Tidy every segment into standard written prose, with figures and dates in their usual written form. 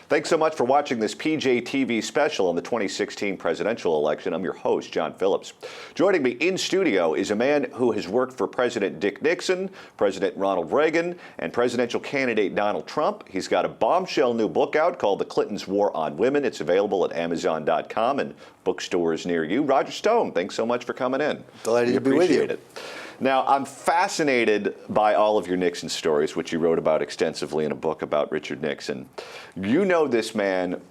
Thanks so much for watching this PJTV special on the 2016 presidential election. I'm your host, John Phillips. Joining me in studio is a man who has worked for President Dick Nixon, President Ronald Reagan, and presidential candidate Donald Trump. He's got a bombshell new book out called The Clintons' War on Women. It's available at Amazon.com and bookstores near you. Roger Stone, thanks so much for coming in. Delighted to be with you. It. Now, I'm fascinated by all of your Nixon stories, which you wrote about extensively in a book about Richard Nixon. You know this man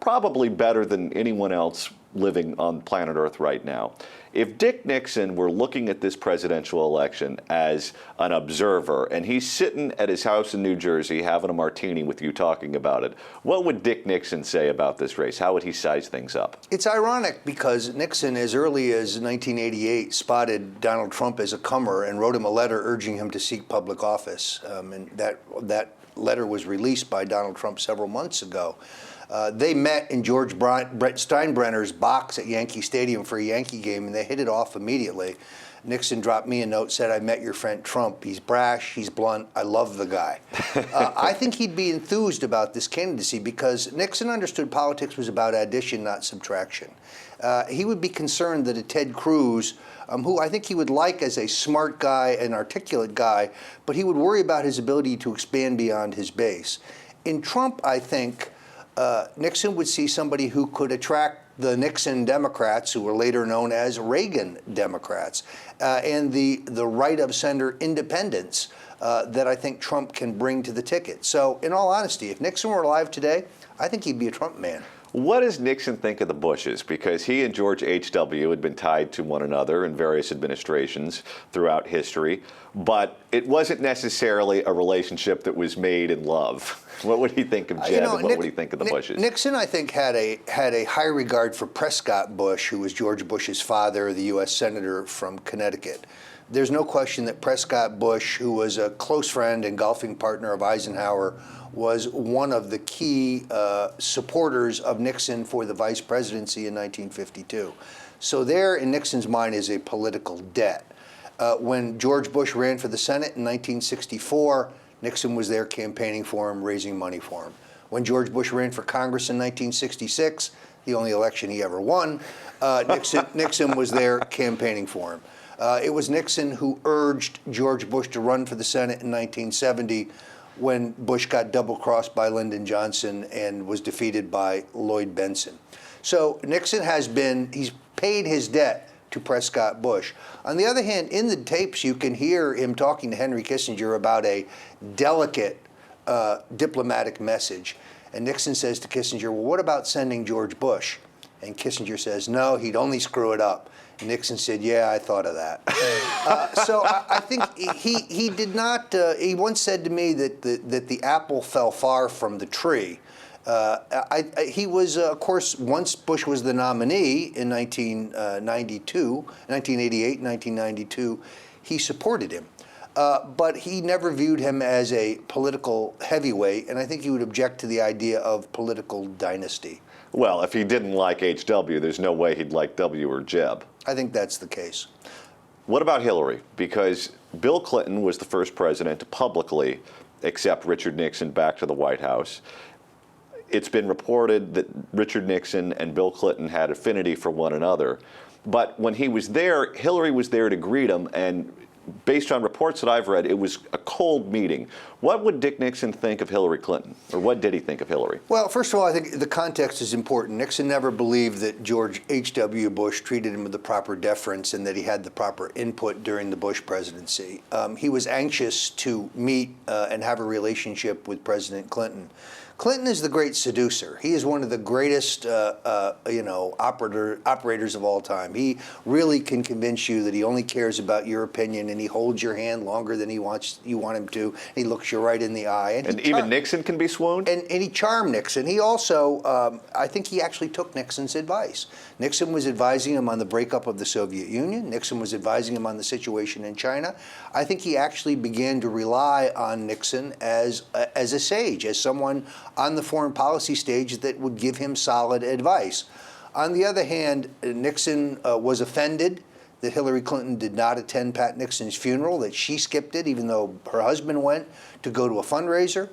probably better than anyone else living on planet Earth right now. If Dick Nixon were looking at this presidential election as an observer, and he's sitting at his house in New Jersey having a martini with you talking about it, what would Dick Nixon say about this race? How would he size things up? It's ironic because Nixon, as early as 1988, spotted Donald Trump as a comer and wrote him a letter urging him to seek public office. And that letter was released by Donald Trump several months ago. They met in George Brett Steinbrenner's box at Yankee Stadium for a Yankee game, and they hit it off immediately. Nixon dropped me a note, said, "I met your friend Trump. He's brash, he's blunt, I love the guy." I think he'd be enthused about this candidacy because Nixon understood politics was about addition, not subtraction. He would be concerned that a Ted Cruz, who I think he would like as a smart guy, an articulate guy, but he would worry about his ability to expand beyond his base. In Trump, I think, Nixon would see somebody who could attract the Nixon Democrats, who were later known as Reagan Democrats, and the right of center independents that I think Trump can bring to the ticket. So, in all honesty, if Nixon were alive today, I think he'd be a Trump man. What does Nixon think of the Bushes? Because he and George H.W. had been tied to one another in various administrations throughout history, but it wasn't necessarily a relationship that was made in love. What would he think of Jeb, and what would he think of the Bushes? Nixon, I think, had a high regard for Prescott Bush, who was George Bush's father, the U.S. Senator from Connecticut. There's no question that Prescott Bush, who was a close friend and golfing partner of Eisenhower, was one of the key supporters of Nixon for the vice presidency in 1952. So there, in Nixon's mind, is a political debt. When George Bush ran for the Senate in 1964, Nixon was there campaigning for him, raising money for him. When George Bush ran for Congress in 1966, the only election he ever won, Nixon was there campaigning for him. It was Nixon who urged George Bush to run for the Senate in 1970 when Bush got double-crossed by Lyndon Johnson and was defeated by Lloyd Benson. So Nixon he's paid his debt to Prescott Bush. On the other hand, in the tapes, you can hear him talking to Henry Kissinger about a delicate diplomatic message. And Nixon says to Kissinger, "Well, what about sending George Bush?" And Kissinger says, "No, he'd only screw it up." And Nixon said, "Yeah, I thought of that." So I think he did not. He once said to me that the apple fell far from the tree. He was, of course, once Bush was the nominee in 1988, 1992, he supported him. But he never viewed him as a political heavyweight, and I think he would object to the idea of political dynasty. Well, if he didn't like H.W., there's no way he'd like W or Jeb. I think that's the case. What about Hillary? Because Bill Clinton was the first president to publicly accept Richard Nixon back to the White House. It's been reported that Richard Nixon and Bill Clinton had affinity for one another. But when he was there, Hillary was there to greet him, and based on reports that I've read, it was a cold meeting. What would Dick Nixon think of Hillary Clinton? Or what did he think of Hillary? Well, first of all, I think the context is important. Nixon never believed that George H.W. Bush treated him with the proper deference and that he had the proper input during the Bush presidency. He was anxious to meet and have a relationship with President Clinton. Clinton is the great seducer. He is one of the greatest, operators of all time. He really can convince you that he only cares about your opinion, and he holds your hand longer than you want him to. He looks you right in the eye. And even Nixon can be swooned? And he charmed Nixon. He also, I think he actually took Nixon's advice. Nixon was advising him on the breakup of the Soviet Union. Nixon was advising him on the situation in China. I think he actually began to rely on Nixon as a sage, as someone on the foreign policy stage that would give him solid advice. On the other hand, Nixon was offended that Hillary Clinton did not attend Pat Nixon's funeral, that she skipped it even though her husband went to go to a fundraiser.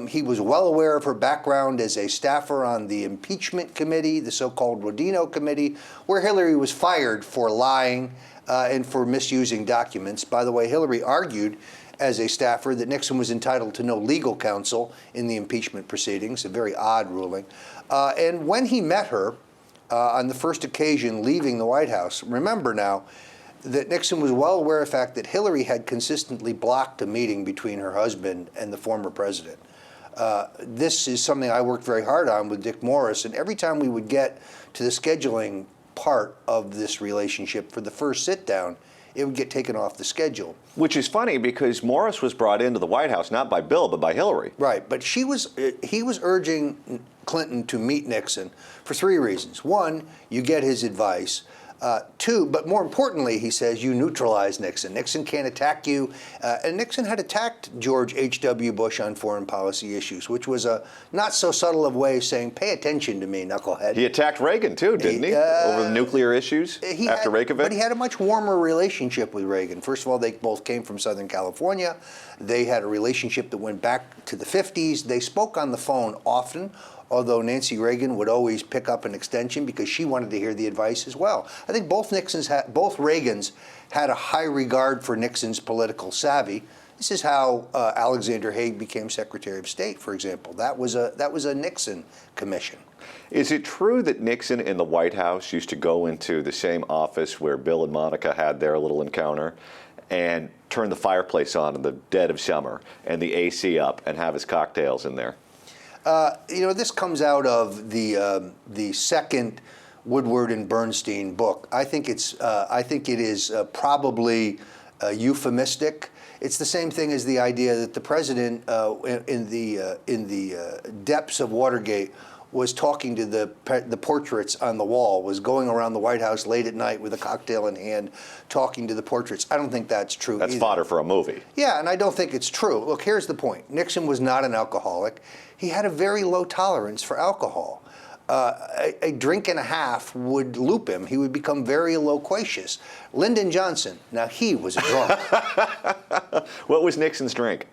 He was well aware of her background as a staffer on the impeachment committee, the so-called Rodino committee, where Hillary was fired for lying and for misusing documents. By the way, Hillary argued as a staffer that Nixon was entitled to no legal counsel in the impeachment proceedings, a very odd ruling. And when he met her on the first occasion leaving the White House, remember now that Nixon was well aware of the fact that Hillary had consistently blocked a meeting between her husband and the former president. This is something I worked very hard on with Dick Morris, and every time we would get to the scheduling part of this relationship for the first sit-down, it would get taken off the schedule. Which is funny because Morris was brought into the White House not by Bill, but by Hillary. Right, but he was urging Clinton to meet Nixon for three reasons. One, you get his advice. Two, but more importantly, he says, you neutralize Nixon. Nixon can't attack you. And Nixon had attacked George H.W. Bush on foreign policy issues, which was a not so subtle of way of saying, pay attention to me, knucklehead. He attacked Reagan, too, didn't he? Over the nuclear issues after Reykjavik? But he had a much warmer relationship with Reagan. First of all, they both came from Southern California. They had a relationship that went back to the 50s. They spoke on the phone often, although Nancy Reagan would always pick up an extension because she wanted to hear the advice as well. I think both Reagans had a high regard for Nixon's political savvy. This is how Alexander Haig became Secretary of State, for example. That was a Nixon commission. Is it true that Nixon in the White House used to go into the same office where Bill and Monica had their little encounter and turn the fireplace on in the dead of summer and the AC up and have his cocktails in there? This comes out of the second Woodward and Bernstein book. I think it is probably euphemistic. It's the same thing as the idea that the president, in the depths of Watergate, was talking to the portraits on the wall, was going around the White House late at night with a cocktail in hand, talking to the portraits. I don't think that's true That's either. fodder for a movie. Yeah, and I don't think it's true. Look, here's the point. Nixon was not an alcoholic. He had a very low tolerance for alcohol. A drink and a half would loop him. He would become very loquacious. Lyndon Johnson, now he was a drunk. What was Nixon's drink?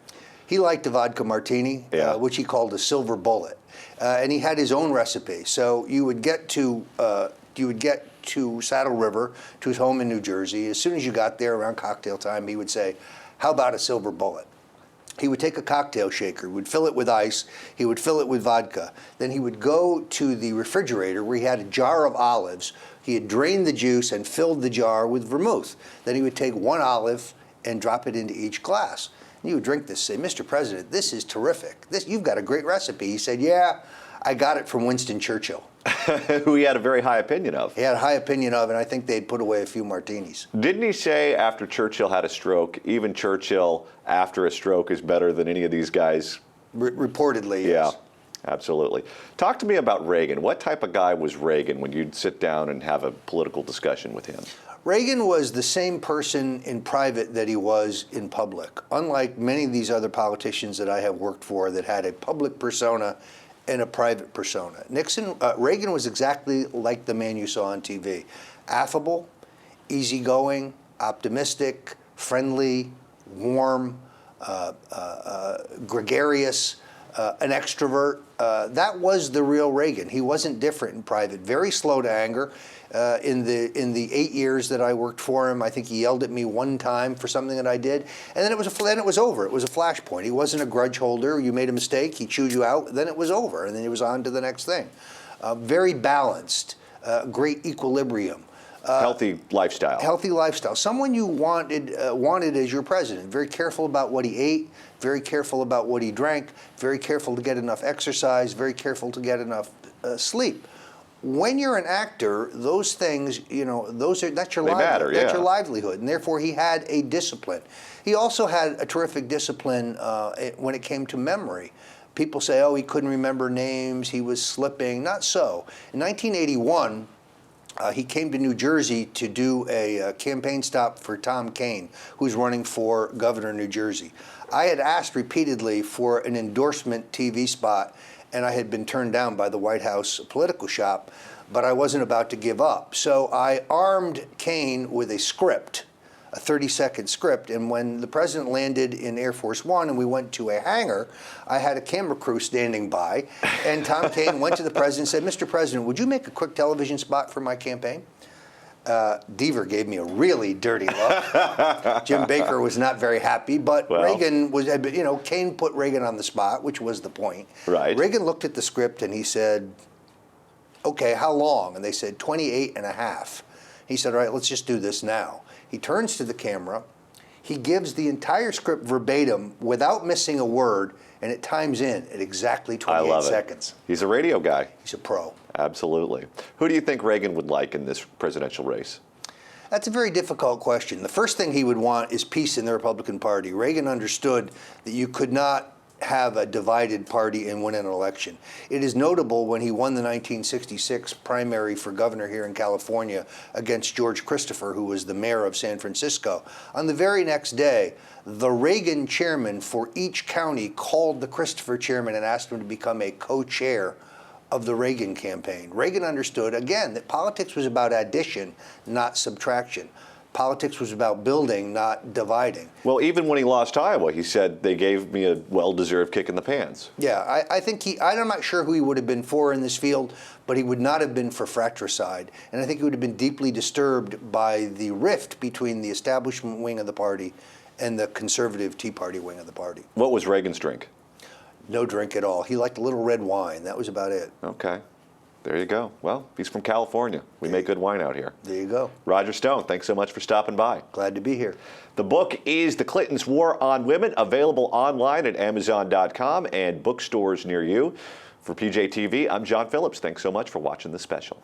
He liked a vodka martini, which he called a silver bullet. And he had his own recipe. So you would get to Saddle River, to his home in New Jersey. As soon as you got there around cocktail time, he would say, "How about a silver bullet?" He would take a cocktail shaker, would fill it with ice, he would fill it with vodka. Then he would go to the refrigerator where he had a jar of olives. He had drained the juice and filled the jar with vermouth. Then he would take one olive and drop it into each glass. And you would drink this, say, "Mr. President, this is terrific. You've got a great recipe." He said, "Yeah, I got it from Winston Churchill." Who he had a very high opinion of. He had a high opinion of, and I think they'd put away a few martinis. Didn't he say after Churchill had a stroke, even Churchill after a stroke is better than any of these guys? Reportedly, yes. Yeah, absolutely. Talk to me about Reagan. What type of guy was Reagan when you'd sit down and have a political discussion with him? Reagan was the same person in private that he was in public. Unlike many of these other politicians that I have worked for that had a public persona and a private persona. Reagan was exactly like the man you saw on TV. Affable, easygoing, optimistic, friendly, warm, gregarious, an extrovert. That was the real Reagan. He wasn't different in private. Very slow to anger. In the 8 years that I worked for him, I think he yelled at me one time for something that I did, and then it was over. It was a flashpoint. He wasn't a grudge holder. You made a mistake, he chewed you out, then it was over, and then he was on to the next thing. Very balanced, great equilibrium. Healthy lifestyle. Healthy lifestyle. Someone you wanted as your president. Very careful about what he ate, very careful about what he drank, very careful to get enough exercise, very careful to get enough sleep. When you're an actor, those things, that's your livelihood, and therefore he had a discipline. He also had a terrific discipline when it came to memory. People say, "Oh, he couldn't remember names, he was slipping." Not so. In 1981, he came to New Jersey to do a campaign stop for Tom Kean, who's running for governor of New Jersey. I had asked repeatedly for an endorsement TV spot, and I had been turned down by the White House political shop. but I wasn't about to give up. So I armed Kane with a script, a 30-second script, and when the president landed in Air Force One and we went to a hangar, I had a camera crew standing by, and Tom Kane went to the president and said, "Mr. President, would you make a quick television spot for my campaign?" Deaver gave me a really dirty look. Jim Baker was not very happy, but Reagan was, Kane put Reagan on the spot, which was the point. Right. Reagan looked at the script and he said, "Okay, how long?" And they said 28 and a half. He said, "All right, let's just do this now." He turns to the camera, he gives the entire script verbatim without missing a word, and it times in at exactly 28 seconds. He's a radio guy. He's a pro. Absolutely. Who do you think Reagan would like in this presidential race? That's a very difficult question. The first thing he would want is peace in the Republican Party. Reagan understood that you could not have a divided party and win an election. It is notable when he won the 1966 primary for governor here in California against George Christopher, who was the mayor of San Francisco. On the very next day, the Reagan chairman for each county called the Christopher chairman and asked him to become a co-chair of the Reagan campaign. Reagan understood, again, that politics was about addition, not subtraction. Politics was about building, not dividing. Well, even when he lost Iowa, he said they gave me a well-deserved kick in the pants. Yeah, I think I'm not sure who he would have been for in this field, but he would not have been for fratricide. And I think he would have been deeply disturbed by the rift between the establishment wing of the party and the conservative Tea Party wing of the party. What was Reagan's drink? No drink at all. He liked a little red wine. That was about it. Okay. There you go. Well, he's from California. We make good wine out here. There you go. Roger Stone, thanks so much for stopping by. Glad to be here. The book is The Clintons' War on Women, available online at Amazon.com and bookstores near you. For PJTV, I'm John Phillips. Thanks so much for watching this special.